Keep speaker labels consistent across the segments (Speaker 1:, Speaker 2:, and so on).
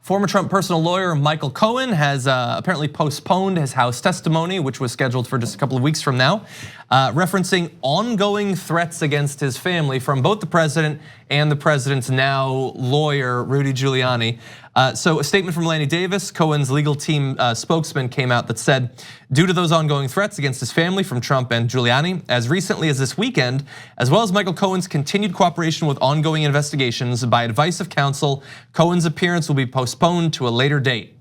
Speaker 1: Former Trump personal lawyer Michael Cohen has apparently postponed his House testimony, which was scheduled for just a couple of weeks from now, referencing ongoing threats against his family from both the president and the president's now lawyer, Rudy Giuliani. So a statement from Lanny Davis, Cohen's legal team spokesman, came out that said, due to those ongoing threats against his family from Trump and Giuliani, as recently as this weekend, as well as Michael Cohen's continued cooperation with ongoing investigations, by advice of counsel, Cohen's appearance will be postponed to a later date.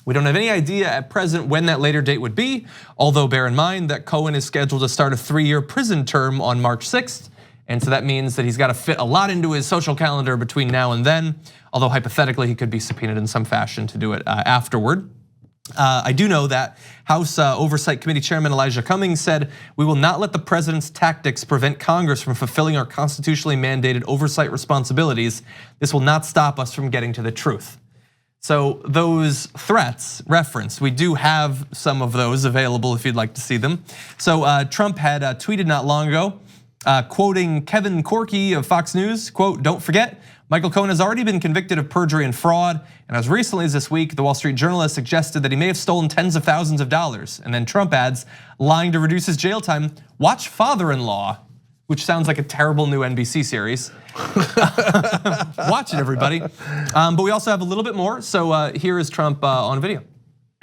Speaker 1: We don't have any idea at present when that later date would be, although bear in mind that Cohen is scheduled to start a 3-year prison term on March 6th. And so that means that he's got to fit a lot into his social calendar between now and then, although hypothetically he could be subpoenaed in some fashion to do it afterward. I do know that House Oversight Committee Chairman Elijah Cummings said, "We will not let the president's tactics prevent Congress from fulfilling our constitutionally mandated oversight responsibilities. This will not stop us from getting to the truth." So those threats referenced, we do have some of those available if you'd like to see them. So Trump had tweeted not long ago, quoting Kevin Corkey of Fox News, quote, "Don't forget, Michael Cohen has already been convicted of perjury and fraud, and as recently as this week, the Wall Street Journal has suggested that he may have stolen tens of thousands of dollars." And then Trump adds, lying to reduce his jail time, watch Father-in-Law, which sounds like a terrible new NBC series. Watch it, everybody. But we also have a little bit more, so here is Trump on video.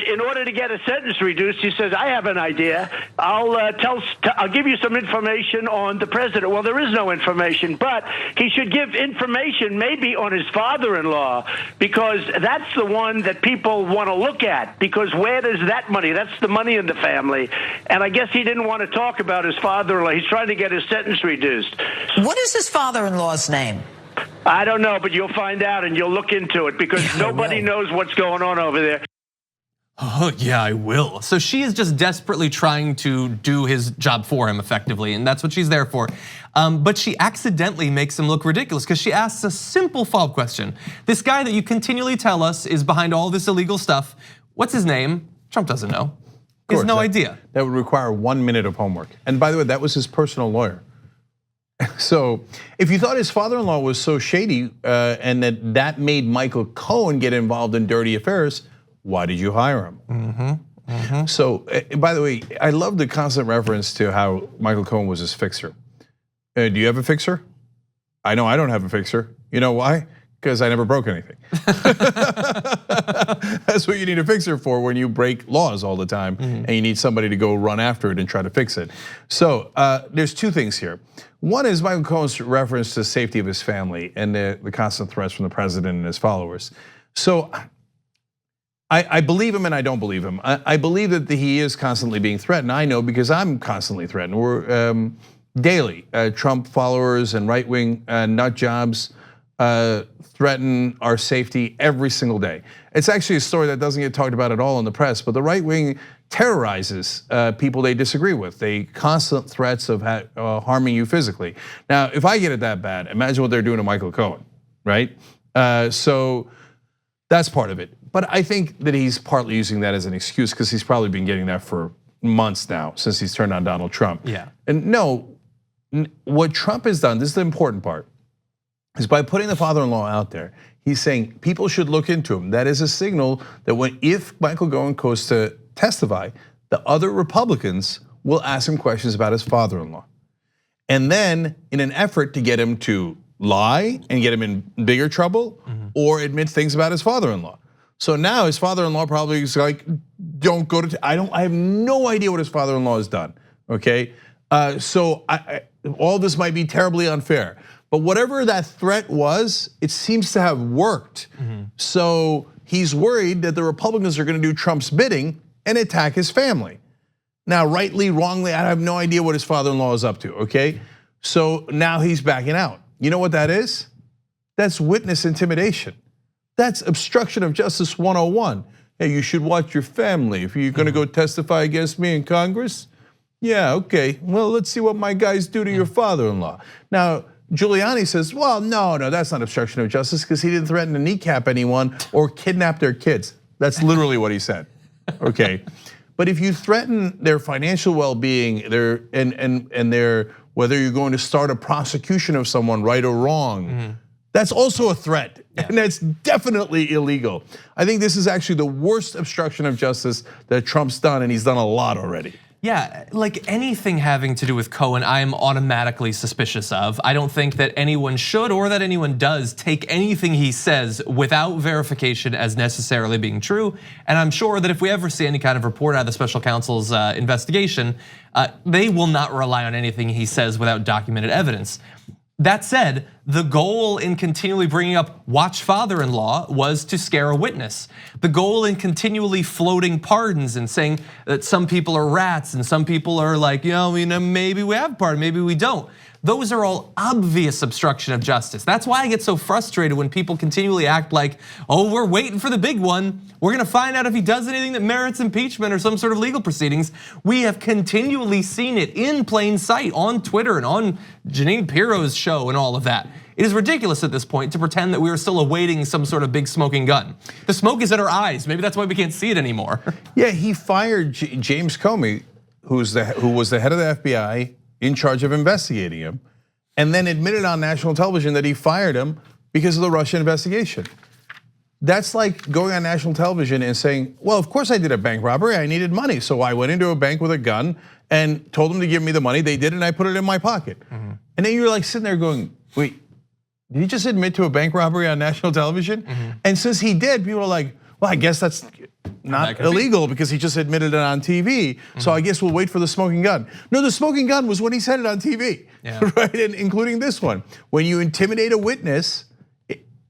Speaker 2: In order to get a sentence reduced, he says, "I have an idea. I'll give you some information on the president." Well, there is no information, but he should give information maybe on his father-in-law, because that's the one that people want to look at, because where does that money? That's the money in the family. And I guess he didn't want to talk about his father-in-law. He's trying to get his sentence reduced.
Speaker 3: What is his father-in-law's name?
Speaker 2: I don't know, but you'll find out and you'll look into it, because nobody knows what's going on over there.
Speaker 1: Oh yeah, I will. So she is just desperately trying to do his job for him effectively, and that's what she's there for. But she accidentally makes him look ridiculous because she asks a simple follow-up question. This guy that you continually tell us is behind all this illegal stuff, what's his name? Trump doesn't know. He has no idea.
Speaker 4: That would require 1 minute of homework. And by the way, that was his personal lawyer. So if you thought his father-in-law was so shady and that made Michael Cohen get involved in dirty affairs, why did you hire him? So, by the way, I love the constant reference to how Michael Cohen was his fixer. Do you have a fixer? I know I don't have a fixer. You know why? Because I never broke anything. That's what you need a fixer for when you break laws all the time, and you need somebody to go run after it and try to fix it. So there's two things here. One is Michael Cohen's reference to the safety of his family and the constant threats from the president and his followers. So I believe him and I don't believe him. I believe that he is constantly being threatened. I know because I'm constantly threatened. We're daily. Trump followers and right-wing nut jobs threaten our safety every single day. It's actually a story that doesn't get talked about at all in the press, but the right-wing terrorizes people they disagree with. They constant threats of harming you physically. Now, if I get it that bad, imagine what they're doing to Michael Cohen, right? So that's part of it. But I think that he's partly using that as an excuse because he's probably been getting that for months now since he's turned on Donald Trump.
Speaker 1: Yeah.
Speaker 4: And no, what Trump has done, this is the important part, is by putting the father-in-law out there, he's saying people should look into him. That is a signal that if Michael Cohen goes to testify, the other Republicans will ask him questions about his father-in-law. And then in an effort to get him to lie and get him in bigger trouble or admit things about his father-in-law. So now his father-in-law probably is like, don't go to, I have no idea what his father-in-law has done, okay? So all this might be terribly unfair, but whatever that threat was, it seems to have worked. So he's worried that the Republicans are gonna do Trump's bidding and attack his family. Now, rightly, wrongly, I have no idea what his father-in-law is up to, okay? So now he's backing out. You know what that is? That's witness intimidation. That's obstruction of justice 101. Hey, you should watch your family. If you're gonna go testify against me in Congress, yeah, okay. Well, let's see what my guys do to your father-in-law. Now, Giuliani says, well, no, that's not obstruction of justice because he didn't threaten to kneecap anyone or kidnap their kids. That's literally what he said, okay? But if you threaten their financial well-being, and their whether you're going to start a prosecution of someone, right or wrong, That's also a threat, and that's definitely illegal. I think this is actually the worst obstruction of justice that Trump's done, and he's done a lot already.
Speaker 1: Yeah, like anything having to do with Cohen, I am automatically suspicious of. I don't think that anyone should or that anyone does take anything he says without verification as necessarily being true. And I'm sure that if we ever see any kind of report out of the special counsel's investigation, they will not rely on anything he says without documented evidence. That said, the goal in continually bringing up watch father-in-law was to scare a witness. The goal in continually floating pardons and saying that some people are rats and some people are like, maybe we have pardon, maybe we don't. Those are all obvious obstruction of justice. That's why I get so frustrated when people continually act like, oh, we're waiting for the big one. We're gonna find out if he does anything that merits impeachment or some sort of legal proceedings. We have continually seen it in plain sight on Twitter and on Jeanine Pirro's show and all of that. It is ridiculous at this point to pretend that we are still awaiting some sort of big smoking gun. The smoke is in our eyes. Maybe that's why we can't see it anymore.
Speaker 4: Yeah, he fired James Comey, who was the head of the FBI, in charge of investigating him, and then admitted on national television that he fired him because of the Russia investigation. That's like going on national television and saying, well, of course I did a bank robbery, I needed money. So I went into a bank with a gun and told them to give me the money, they did it and I put it in my pocket. And then you're like sitting there going, wait, did he just admit to a bank robbery on national television? And since he did, people are like, well, I guess that's not illegal because he just admitted it on TV. So I guess we'll wait for the smoking gun. No, the smoking gun was when he said it on TV, right? And including this one. When you intimidate a witness,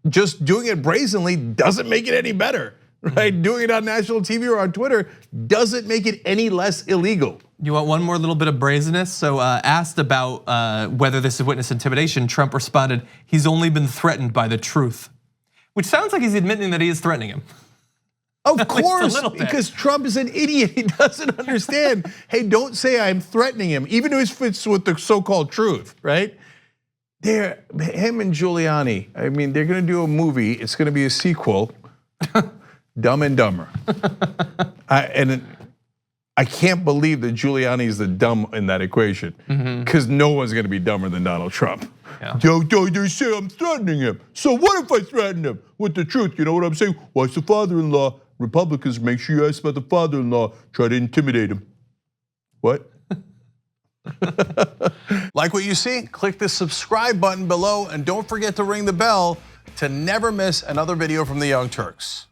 Speaker 4: just doing it brazenly doesn't make it any better, right? Doing it on national TV or on Twitter doesn't make it any less illegal.
Speaker 1: You want one more little bit of brazenness? So asked about whether this is witness intimidation, Trump responded, he's only been threatened by the truth. Which sounds like he's admitting that he is threatening him.
Speaker 4: Of course, because Trump is an idiot. He doesn't understand. Hey, don't say I'm threatening him, even if it's with the so-called truth, right? Him and Giuliani, I mean, they're gonna do a movie. It's gonna be a sequel, Dumb and Dumber. And I can't believe that Giuliani is the dumb in that equation, because no one's gonna be dumber than Donald Trump. They say I'm threatening him. So what if I threaten him with the truth? You know what I'm saying? Watch the father-in-law. Republicans, make sure you ask about the father-in-law. Try to intimidate him. What? Like what you see? Click the subscribe button below and don't forget to ring the bell to never miss another video from the Young Turks.